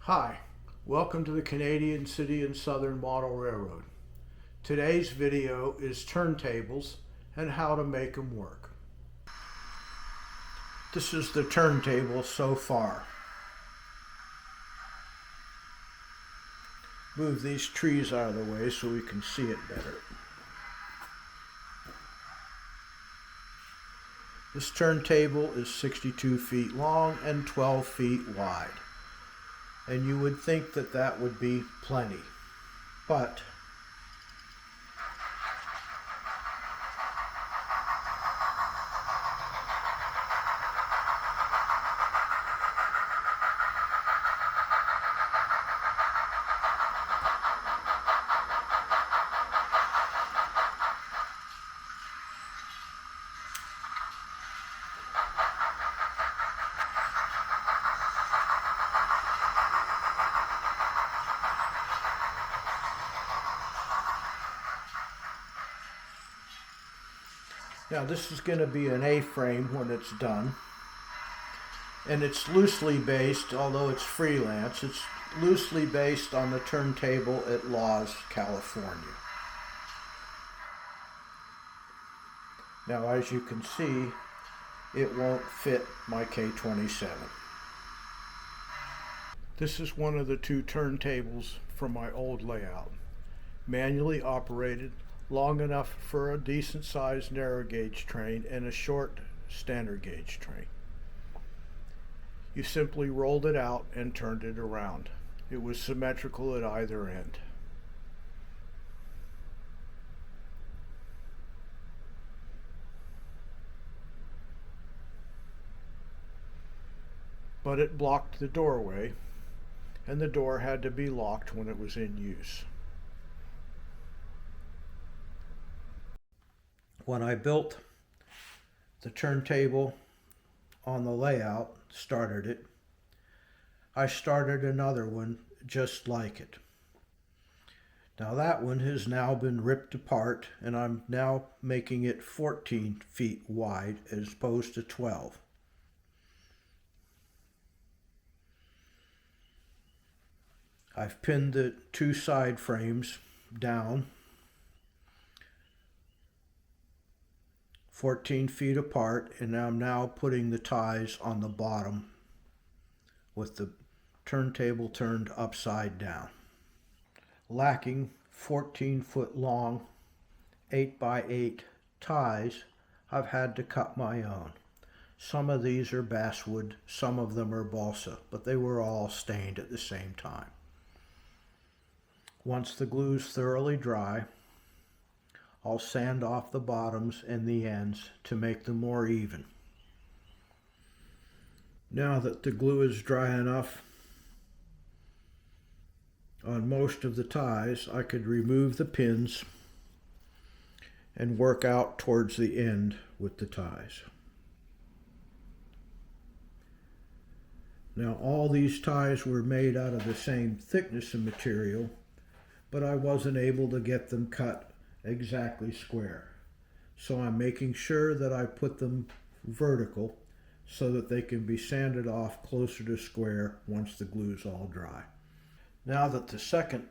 Hi, welcome to the Canadian City and Southern Model Railroad. Today's video is turntables and how to make them work. This is the turntable so far. Move these trees out of the way so we can see it better. This turntable is 62 feet long and 12 feet wide. And you would think that that would be plenty, but now this is going to be an A-frame when it's done, and it's loosely based, although it's freelance, it's loosely based on the turntable at Laws, California. Now as you can see, it won't fit my K27. This is one of the two turntables from my old layout, manually operated, long enough for a decent sized narrow gauge train and a short standard gauge train. You simply rolled it out and turned it around. It was symmetrical at either end. But it blocked the doorway, and the door had to be locked when it was in use. When I built the turntable on the layout, started it, I started another one just like it. Now that one has now been ripped apart, and I'm now making it 14 feet wide as opposed to 12. I've pinned the two side frames down 14 feet apart, and I'm now putting the ties on the bottom with the turntable turned upside down. Lacking 14-foot long 8x8 ties, I've had to cut my own. Some of these are basswood, some of them are balsa, but they were all stained at the same time. Once the glue's thoroughly dry, I'll sand off the bottoms and the ends to make them more even. Now that the glue is dry enough on most of the ties, I could remove the pins and work out towards the end with the ties. Now all these ties were made out of the same thickness of material, but I wasn't able to get them cut exactly square. So I'm making sure that I put them vertical so that they can be sanded off closer to square once the glue's all dry. Now that the second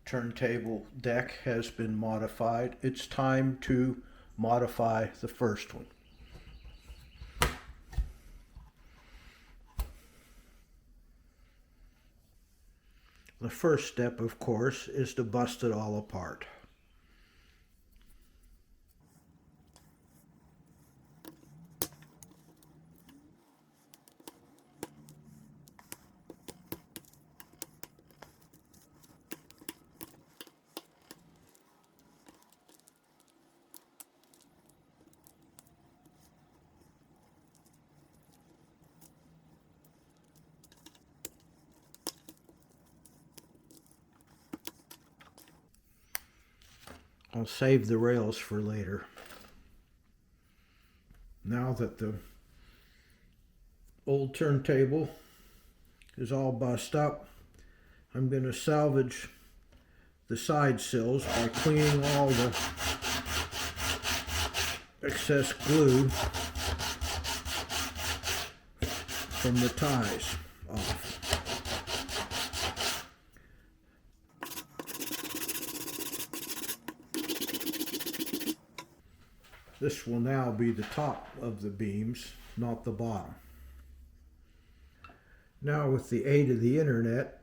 turntable deck has been modified, it's time to modify the first one. The first step, of course, is to bust it all apart. I'll save the rails for later. Now that the old turntable is all bust up, I'm going to salvage the side sills by cleaning all the excess glue from the ties off. This will now be the top of the beams, not the bottom. Now, with the aid of the internet,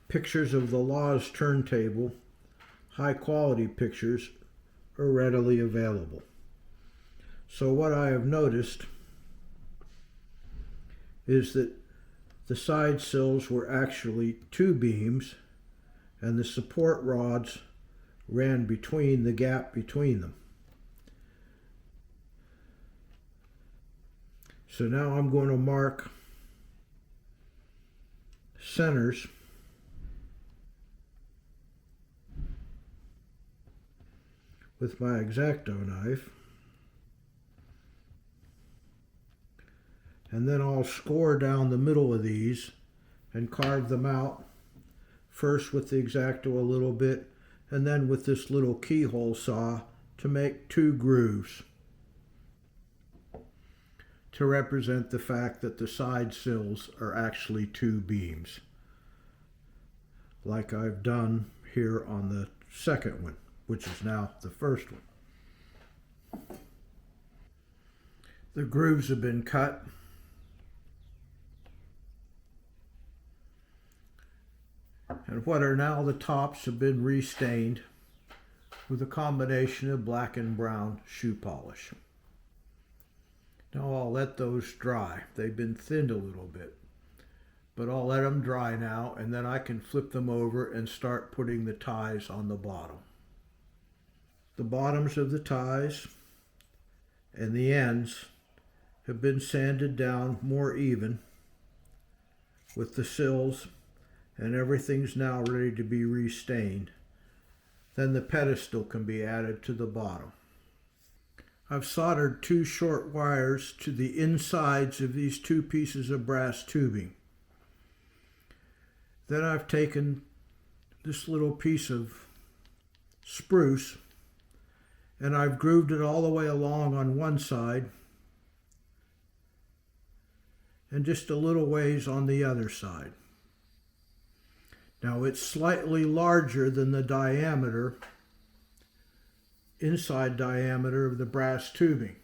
pictures of the Laws turntable, high quality pictures, are readily available. So what I have noticed is that the side sills were actually two beams and the support rods ran between the gap between them. So now I'm going to mark centers with my X-Acto knife, and then I'll score down the middle of these and carve them out, first with the X-Acto a little bit and then with this little keyhole saw to make two grooves to represent the fact that the side sills are actually two beams, like I've done here on the second one, which is now the first one. The grooves have been cut. And what are now the tops have been restained with a combination of black and brown shoe polish. Now I'll let those dry. They've been thinned a little bit, but I'll let them dry now, and then I can flip them over and start putting the ties on the bottom. The bottoms of the ties and the ends have been sanded down more even with the sills, and everything's now ready to be restained. Then the pedestal can be added to the bottom. I've soldered two short wires to the insides of these two pieces of brass tubing. Then I've taken this little piece of spruce and I've grooved it all the way along on one side and just a little ways on the other side. Now it's slightly larger than the diameter, inside diameter of the brass tubing.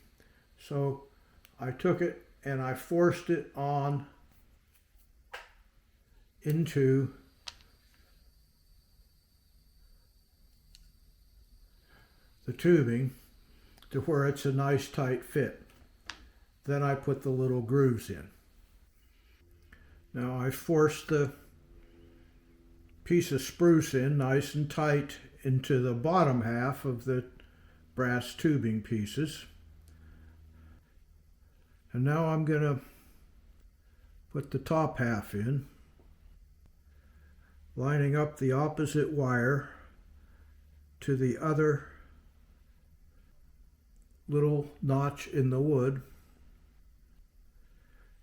So I took it and I forced it on into the tubing to where it's a nice tight fit. Then I put the little grooves in. Now I forced the piece of spruce in nice and tight into the bottom half of the brass tubing pieces. And now I'm going to put the top half in, lining up the opposite wire to the other little notch in the wood.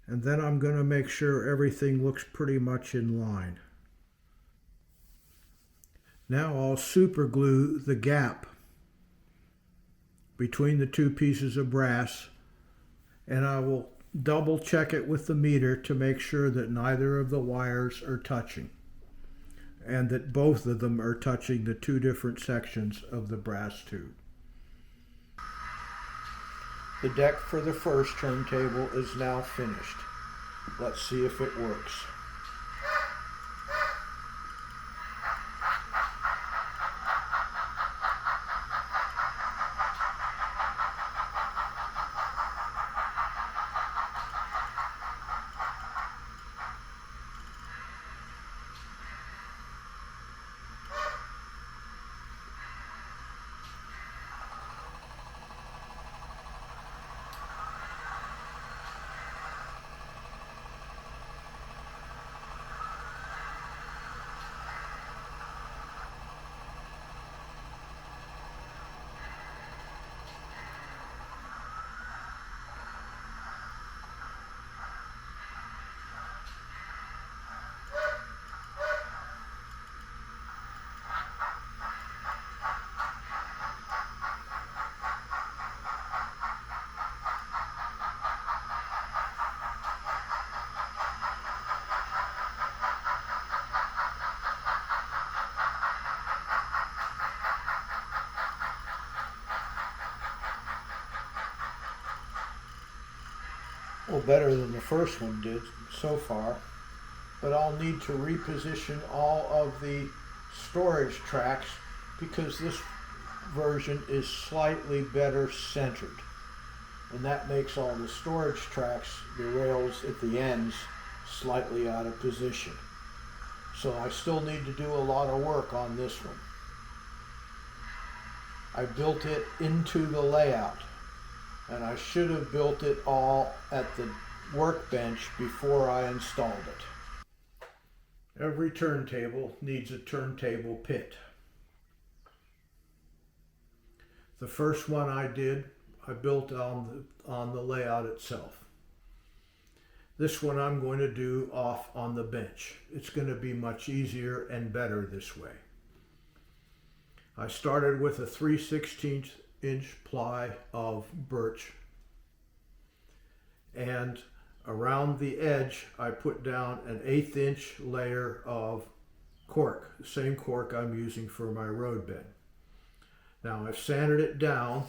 And then I'm going to make sure everything looks pretty much in line. Now I'll super glue the gap between the two pieces of brass, and I will double check it with the meter to make sure that neither of the wires are touching and that both of them are touching the two different sections of the brass tube. The deck for the first turntable is now finished. Let's see if it works. better than the first one did so far, but I'll need to reposition all of the storage tracks because this version is slightly better centered. And that makes all the storage tracks, the rails at the ends, slightly out of position. So I still need to do a lot of work on this one. I built it into the layout, and I should have built it all at the workbench before I installed it. Every turntable needs a turntable pit. The first one I did, I built on the layout itself. This one I'm going to do off on the bench. It's going to be much easier and better this way. I started with a 3/16 inch ply of birch, and around the edge I put down an 1/8 inch layer of cork, the same cork I'm using for my road bed. Now I've sanded it down,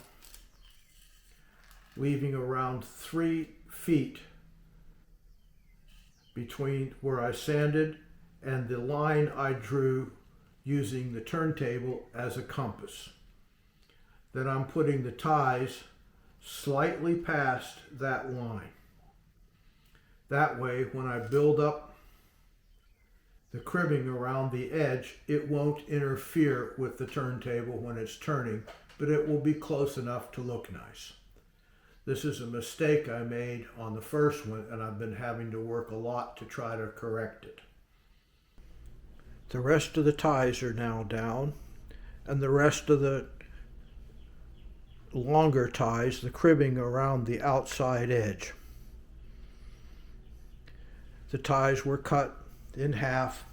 leaving around 3 feet between where I sanded and the line I drew using the turntable as a compass. Then I'm putting the ties slightly past that line. That way, when I build up the cribbing around the edge, it won't interfere with the turntable when it's turning, but it will be close enough to look nice. This is a mistake I made on the first one, and I've been having to work a lot to try to correct it. The rest of the ties are now down, and the rest of the longer ties, the cribbing around the outside edge. The ties were cut in half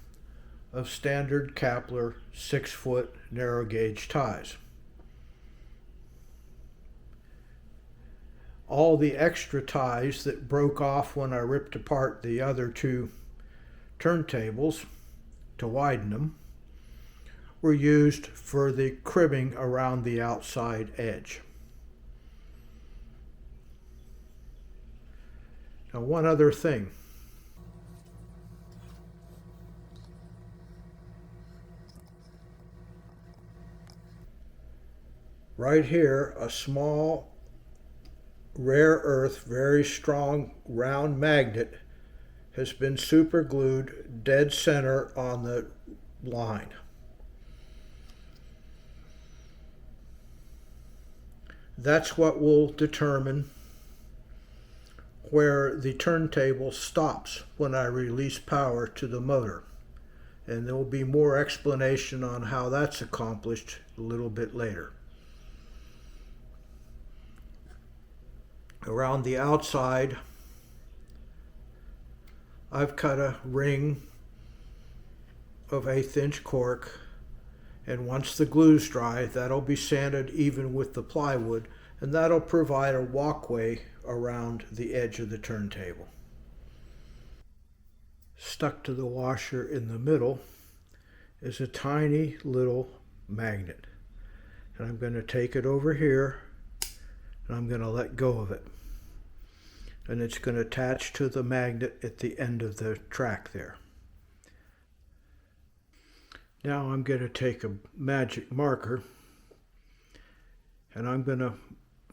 of standard Kapler 6-foot narrow gauge ties. All the extra ties that broke off when I ripped apart the other 2 turntables to widen them were used for the cribbing around the outside edge. Now, one other thing. Right here, a small rare earth, very strong round magnet has been super glued dead center on the line. That's what will determine where the turntable stops when I release power to the motor. And there will be more explanation on how that's accomplished a little bit later. Around the outside, I've cut a ring of 1/8 inch cork, and once the glue's dry, that'll be sanded even with the plywood, and that'll provide a walkway around the edge of the turntable. Stuck to the washer in the middle is a tiny little magnet, and I'm going to take it over here and I'm going to let go of it, and it's going to attach to the magnet at the end of the track there. Now I'm going to take a magic marker and I'm going to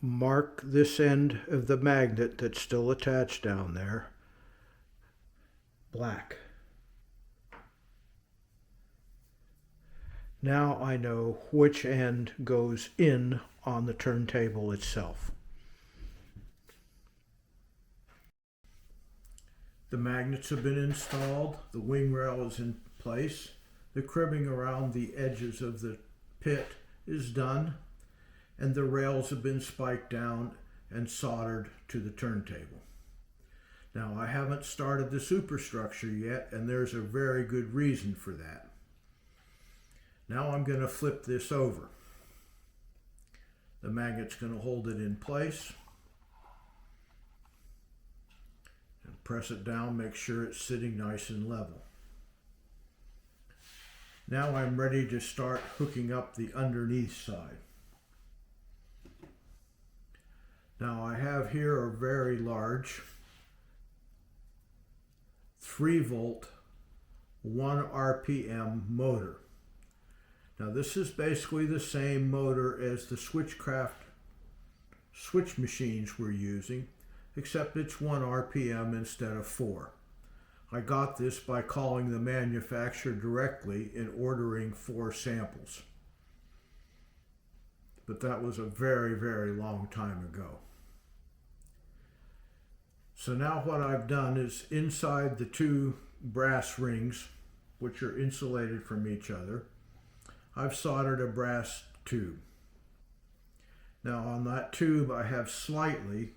mark this end of the magnet that's still attached down there black. Now I know which end goes in on the turntable itself. The magnets have been installed, the wing rail is in place, the cribbing around the edges of the pit is done, and the rails have been spiked down and soldered to the turntable. Now, I haven't started the superstructure yet, and there's a very good reason for that. Now I'm going to flip this over. The magnet's going to hold it in place. And press it down, make sure it's sitting nice and level. Now I'm ready to start hooking up the underneath side. Now I have here a very large 3-volt, 1 RPM motor. Now this is basically the same motor as the Switchcraft switch machines we're using, except it's 1 RPM instead of 4. I got this by calling the manufacturer directly and ordering 4 samples. But that was a very, very long time ago. So now what I've done is inside the 2 brass rings, which are insulated from each other, I've soldered a brass tube. Now on that tube I have slightly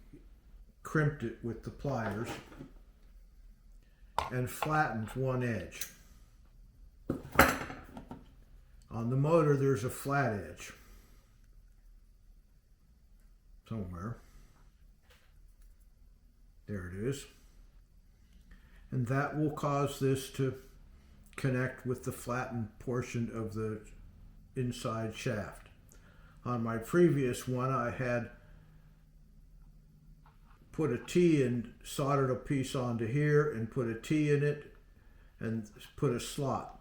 crimped it with the pliers and flattened one edge. On the motor there's a flat edge somewhere. There it is. And that will cause this to connect with the flattened portion of the inside shaft. On my previous one I had put a T and soldered a piece onto here and put a T in it and put a slot.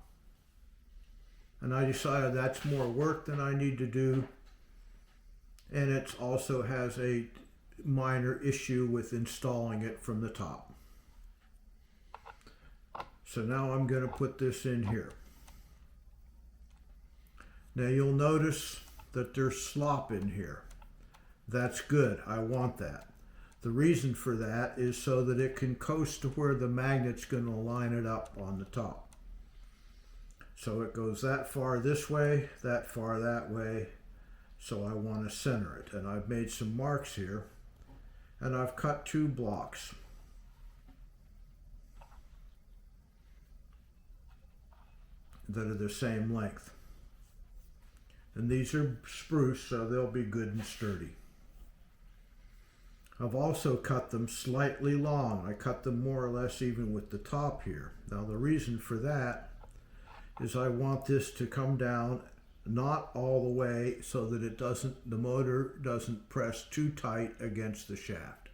And I decided that's more work than I need to do, and it also has a minor issue with installing it from the top. So now I'm going to put this in here. Now you'll notice that there's slop in here. That's good. I want that. The reason for that is so that it can coast to where the magnet's going to line it up on the top. So it goes that far this way, that far that way. So I want to center it. And I've made some marks here. And I've cut 2 blocks. That are the same length. And these are spruce, so they'll be good and sturdy. I've also cut them slightly long. I cut them more or less even with the top here. Now the reason for that is I want this to come down not all the way so that the motor doesn't press too tight against the shaft.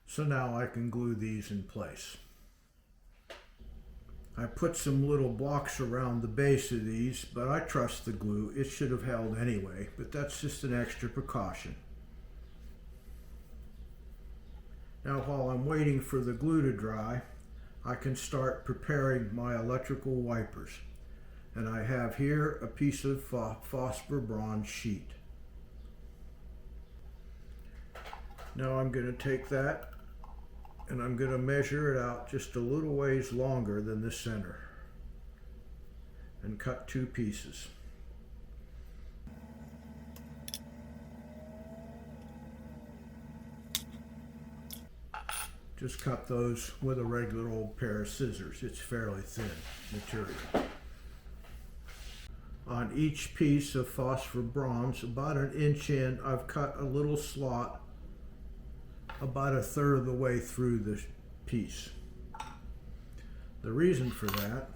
So now I can glue these in place. I put some little blocks around the base of these, but I trust the glue. It should have held anyway, but that's just an extra precaution. Now while I'm waiting for the glue to dry, I can start preparing my electrical wipers. And I have here a piece of phosphor bronze sheet. Now I'm going to take that and I'm going to measure it out just a little ways longer than the center and cut 2 pieces. Just cut those with a regular old pair of scissors. It's fairly thin material. On each piece of phosphor bronze, about 1 inch in, I've cut a little slot about 1/3 of the way through the piece. The reason for that,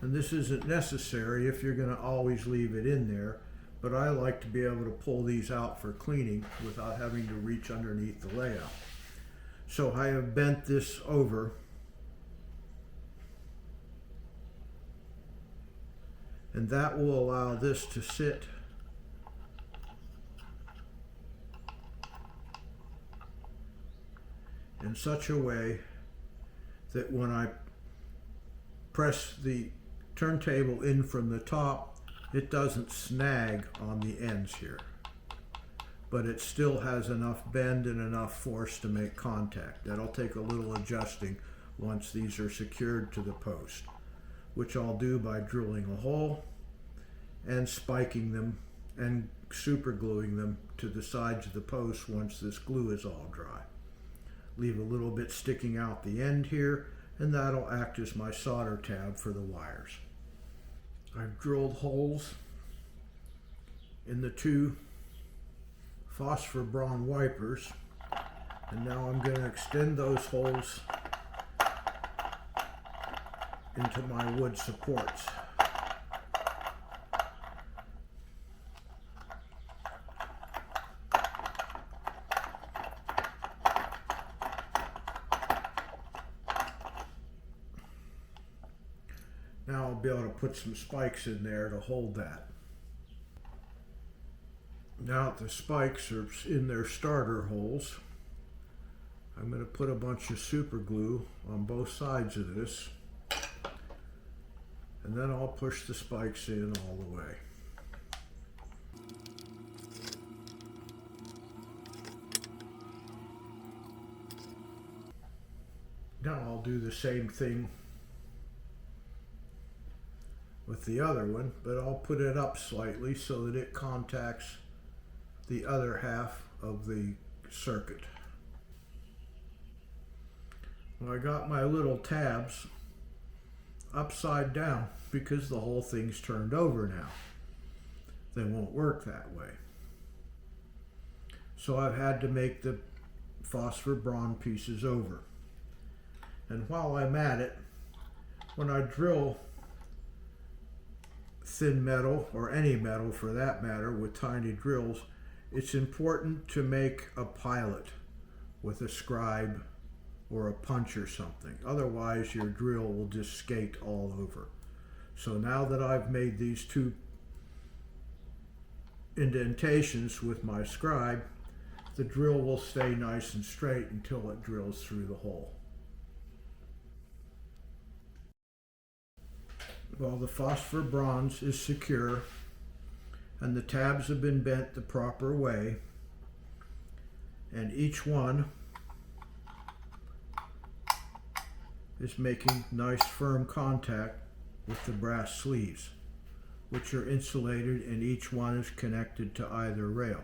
and this isn't necessary if you're going to always leave it in there, but I like to be able to pull these out for cleaning without having to reach underneath the layout. So I have bent this over and that will allow this to sit in such a way that when I press the turntable in from the top, it doesn't snag on the ends here, but it still has enough bend and enough force to make contact. That'll take a little adjusting once these are secured to the post, which I'll do by drilling a hole and spiking them and super gluing them to the sides of the post once this glue is all dry. Leave a little bit sticking out the end here, and that'll act as my solder tab for the wires. I've drilled holes in the 2 phosphor bronze wipers, and now I'm going to extend those holes into my wood supports. Now I'll be able to put some spikes in there to hold that. Now that the spikes are in their starter holes, I'm going to put a bunch of super glue on both sides of this, and then I'll push the spikes in all the way. Now I'll do the same thing with the other one, but I'll put it up slightly so that it contacts the other half of the circuit. Well, I got my little tabs upside down because the whole thing's turned over now. They won't work that way. So I've had to make the phosphor bronze pieces over. And while I'm at it, when I drill thin metal, or any metal for that matter, with tiny drills, it's important to make a pilot with a scribe or a punch or something. Otherwise your drill will just skate all over. So now that I've made these two indentations with my scribe, the drill will stay nice and straight until it drills through the hole. Well, the phosphor bronze is secure and the tabs have been bent the proper way, and each one is making nice firm contact with the brass sleeves, which are insulated, and each one is connected to either rail.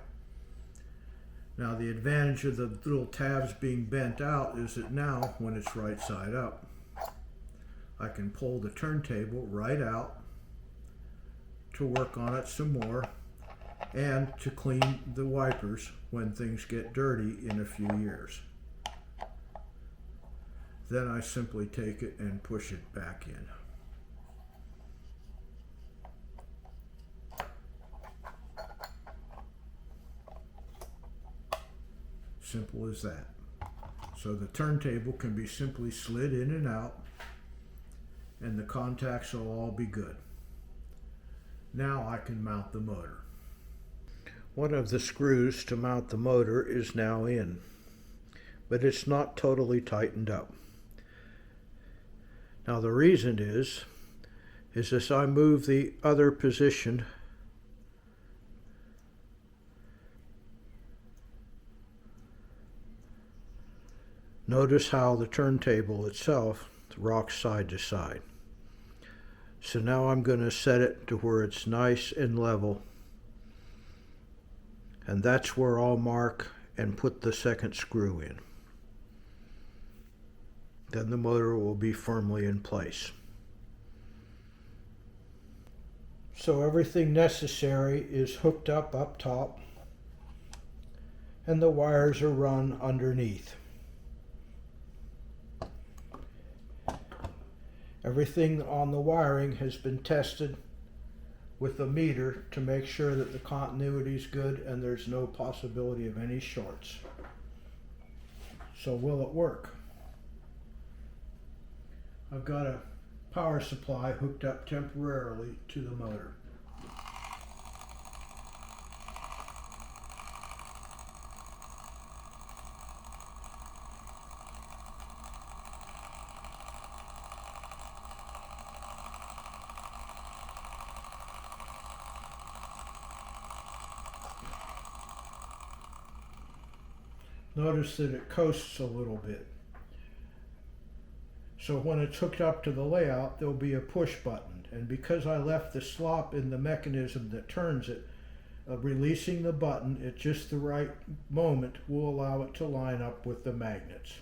Now the advantage of the little tabs being bent out is that now when it's right side up, I can pull the turntable right out to work on it some more and to clean the wipers when things get dirty in a few years. Then I simply take it and push it back in. Simple as that. So the turntable can be simply slid in and out, and the contacts will all be good. Now I can mount the motor. One of the screws to mount the motor is now in, but it's not totally tightened up. Now the reason is as I move the other position, notice how the turntable itself rocks side to side. So now I'm going to set it to where it's nice and level, and that's where I'll mark and put the second screw in. Then the motor will be firmly in place. So everything necessary is hooked up top, and the wires are run underneath. Everything on the wiring has been tested with a meter to make sure that the continuity is good and there's no possibility of any shorts. So will it work? I've got a power supply hooked up temporarily to the motor. Notice that it coasts a little bit. So when it's hooked up to the layout, there'll be a push button. And because I left the slop in the mechanism that turns it, releasing the button at just the right moment will allow it to line up with the magnets.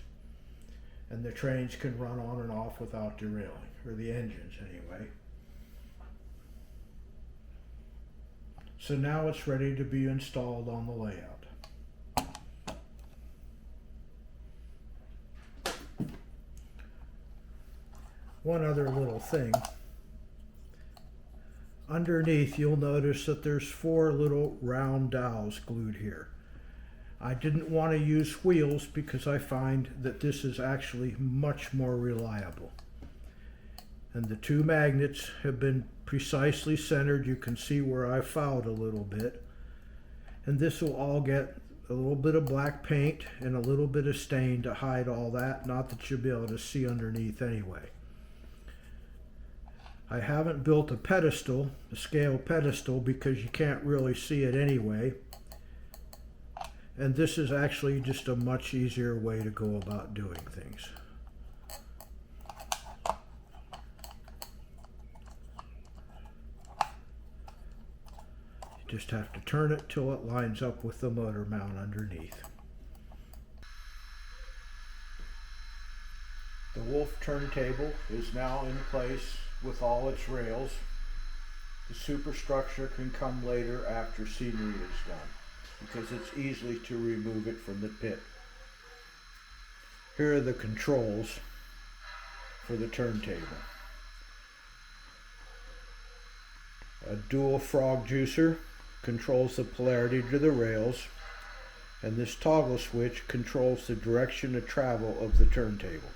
And the trains can run on and off without derailing, or the engines anyway. So now it's ready to be installed on the layout. One other little thing. Underneath you'll notice that there's 4 little round dowels glued here. I didn't want to use wheels because I find that this is actually much more reliable. And the two magnets have been precisely centered. You can see where I fouled a little bit. And this will all get a little bit of black paint and a little bit of stain to hide all that. Not that you'll be able to see underneath anyway. I haven't built a pedestal, a scale pedestal, because you can't really see it anyway. And this is actually just a much easier way to go about doing things. You just have to turn it till it lines up with the motor mount underneath. The Wolf turntable is now in place with all its rails. The superstructure can come later after scenery is done, because it's easy to remove it from the pit. Here are the controls for the turntable. A dual frog juicer controls the polarity to the rails, and this toggle switch controls the direction of travel of the turntable.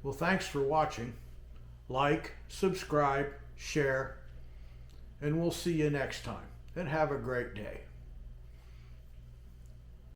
Well, thanks for watching. Like, subscribe, share, and we'll see you next time. And have a great day.